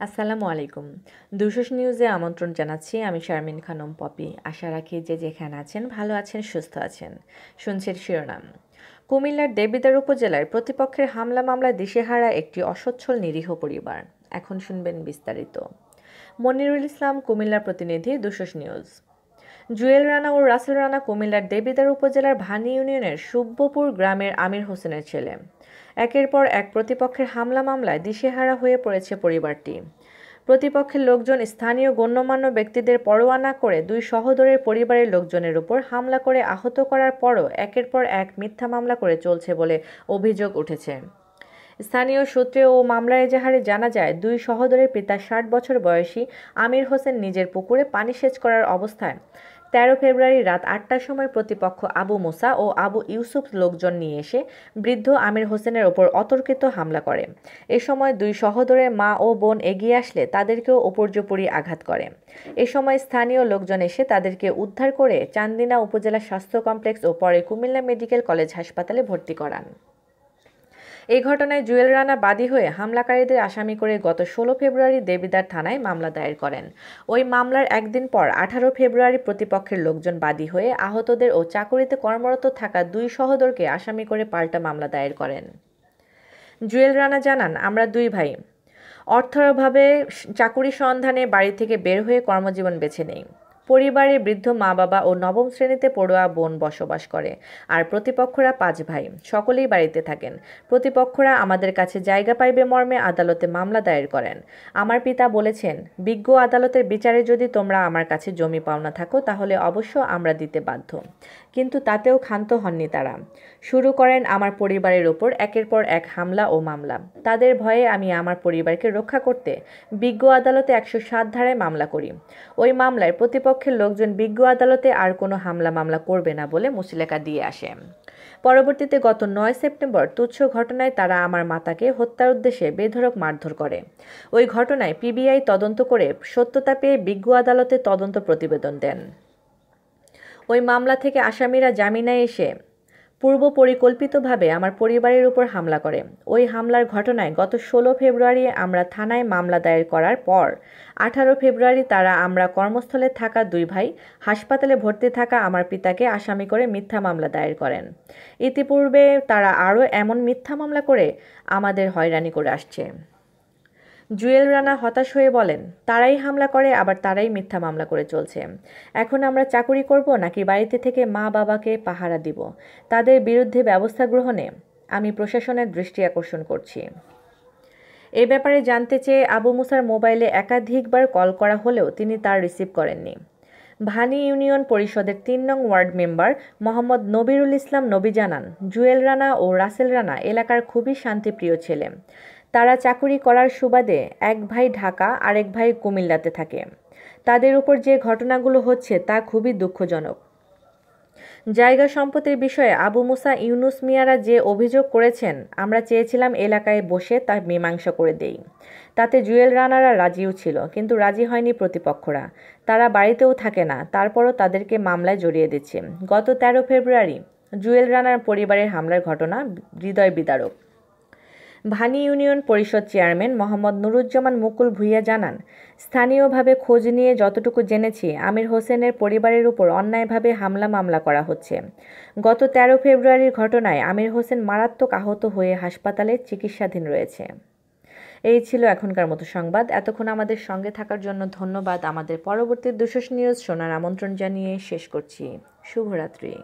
আসসালামু আলাইকুম। দুশোস নিউজে আমন্ত্রণ জানাচ্ছি। আমি শারমিন খানম পপি। আশা রাখি যে যেখানে আছেন ভালো আছেন, সুস্থ আছেন। শুনছেন শিরোনাম। কুমিল্লার দেবিদ্বার উপজেলায় প্রতিপক্ষের হামলা মামলায় দিশেহারা একটি অসচ্ছল নিরীহ পরিবার। এখন শুনবেন বিস্তারিত। মনিরুল ইসলাম, কুমিল্লার প্রতিনিধি, দুশোস নিউজ। জুয়েল রানা ও রাসেল রানা কুমিল্লার দেবিদ্বার উপজেলার ভানি ইউনিয়নের সুব্বপুর গ্রামের আমির হোসেনের ছেলে। একের পর এক প্রতিপক্ষের হামলা মামলায় দিশেহারা হয়ে পড়েছে পরিবারটি। প্রতিপক্ষের লোকজন স্থানীয় গণ্যমান্য ব্যক্তিদের পরোয়া না করে দুই সহোদরের পরিবারের লোকজনের উপর হামলা করে আহত করার পরও একের পর এক মিথ্যা মামলা করে চলছে বলে অভিযোগ উঠেছে। স্থানীয় সূত্রে ও মামলার এজাহারে জানা যায়, দুই সহোদরের পিতা ৬০ বছর বয়সী আমির হোসেন নিজের পুকুরে পানি সেচ করার অবস্থায় ১৩ ফেব্রুয়ারি রাত ৮টার সময় প্রতিপক্ষ আবু মুসা ও আবু ইউসুফ লোকজন নিয়ে এসে বৃদ্ধ আমির হোসেনের ওপর অতর্কিত হামলা করে। এ সময় দুই সহোদরের মা ও বোন এগিয়ে আসলে তাদেরকেও উপর্যুপরি আঘাত করে। এ সময় স্থানীয় লোকজন এসে তাদেরকে উদ্ধার করে চান্দিনা উপজেলা স্বাস্থ্য কমপ্লেক্স ও পরে কুমিল্লা মেডিকেল কলেজ হাসপাতালে ভর্তি করান। এই ঘটনায় জুয়েল রানা বাদী হয়ে হামলাকারীদের আসামি করে গত ১৬ ফেব্রুয়ারি দেবিদ্বার থানায় মামলা দায়ের করেন। ওই মামলার একদিন পর ১৮ ফেব্রুয়ারি প্রতিপক্ষের লোকজন বাদী হয়ে আহতদের ও চাকুরিতে কর্মরত থাকা দুই সহোদরকে আসামি করে পাল্টা মামলা দায়ের করেন। জুয়েল রানা জানান, আমরা দুই ভাই অর্থের অভাবে চাকুরি সন্ধানে বাড়ি থেকে বের হয়ে কর্মজীবন বেছে নেই। পরিবারে বৃদ্ধ মা বাবা ও নবম শ্রেণীতে পড়ুয়া বোন বসবাস করে। আর প্রতিপক্ষরা ৫ ভাই, সকলেই বাড়িতে থাকেন। প্রতিপক্ষরা আমাদের কাছে জায়গা পাইবে মর্মে আদালতে মামলা দায়ের করেন। আমার পিতা বলেছেন, বিজ্ঞ আদালতের বিচারে যদি তোমরা আমার কাছে জমি পাওনা থাকো তাহলে অবশ্য আমরা দিতে বাধ্য। কিন্তু তাতেও ক্ষান্ত হননি তারা। শুরু করেন আমার পরিবারের ওপর একের পর এক হামলা ও মামলা। তাদের ভয়ে আমি আমার পরিবারকে রক্ষা করতে বিজ্ঞ আদালতে ১০৭ ধারায় মামলা করি। ওই মামলায় প্রতিপক্ষের লোকজন বিজ্ঞ আদালতে আর কোনো হামলা মামলা করবে না বলে মুচলেকা দিয়ে আসে। পরবর্তীতে গত ৯ সেপ্টেম্বর তুচ্ছ ঘটনায় তারা আমার মাতাকে হত্যার উদ্দেশ্যে বেধড়ক মারধর করে। ওই ঘটনায় পিবিআই তদন্ত করে সত্যতা পেয়ে বিজ্ঞ আদালতে তদন্ত প্রতিবেদন দেন। ওই মামলা থেকে আসামিরা জামিনে এসে পূর্ব পরিকল্পিতভাবে আমার পরিবারের উপর হামলা করে। ওই হামলার ঘটনায় গত ১৬ ফেব্রুয়ারি আমরা থানায় মামলা দায়ের করার পর ১৮ ফেব্রুয়ারি তারা আমরা কর্মস্থলে থাকা দুই ভাই হাসপাতালে ভর্তি থাকা আমার পিতাকে আসামি করে মিথ্যা মামলা দায়ের করেন। ইতিপূর্বে তারা আরও এমন মিথ্যা মামলা করে আমাদের হয়রানি করে আসছে। জুয়েল রানা হতাশ হয়ে বলেন, তারাই হামলা করে আবার তারাই মিথ্যা মামলা করে চলছে। এখন আমরা চাকুরি করব নাকি বাড়িতে থেকে মা বাবাকে পাহারা দিব? তাদের বিরুদ্ধে ব্যবস্থা গ্রহণে আমি প্রশাসনের দৃষ্টি আকর্ষণ করছি। এ ব্যাপারে জানতে চেয়ে আবু মুসার মোবাইলে একাধিকবার কল করা হলেও তিনি তার রিসিভ করেননি। ভানি ইউনিয়ন পরিষদের ৩ নং ওয়ার্ড মেম্বার মোহাম্মদ নবিরুল ইসলাম নবী জানান, জুয়েল রানা ও রাসেল রানা এলাকার খুবই শান্তিপ্রিয় ছেলে। তারা চাকুরি করার সুবাদে এক ভাই ঢাকা, আরেক ভাই কুমিল্লাতে থাকে। তাদের উপর যে ঘটনাগুলো হচ্ছে তা খুবই দুঃখজনক। জায়গা সম্পত্তির বিষয়ে আবু মুসা ইউনুস মিয়ারা যে অভিযোগ করেছেন, আমরা চেয়েছিলাম এলাকায় বসে তা মীমাংসা করে দেই। তাতে জুয়েল রানারা রাজিও ছিল, কিন্তু রাজি হয়নি প্রতিপক্ষরা। তারা বাড়িতেও থাকে না, তারপরও তাদেরকে মামলায় জড়িয়ে দিচ্ছে। গত ১৩ ফেব্রুয়ারি জুয়েল রানার পরিবারের হামলার ঘটনা হৃদয় বিদারক। ভানি ইউনিয়ন পরিষদ চেয়ারম্যান মোহাম্মদ নুরুজ্জামান মুকুল ভূঁইয়া জানান, স্থানীয়ভাবে খোঁজ নিয়ে যতটুকু জেনেছি, আমির হোসেনের পরিবারের উপর অন্যায়ভাবে হামলা মামলা করা হচ্ছে। গত ১৩ ফেব্রুয়ারির ঘটনায় আমির হোসেন মারাত্মক আহত হয়ে হাসপাতালে চিকিৎসাধীন রয়েছে। এই ছিল এখনকার মতো সংবাদ। এতক্ষণ আমাদের সঙ্গে থাকার জন্য ধন্যবাদ। আমাদের পরবর্তী দুশোস নিউজ শোনার আমন্ত্রণ জানিয়ে শেষ করছি। শুভরাত্রি।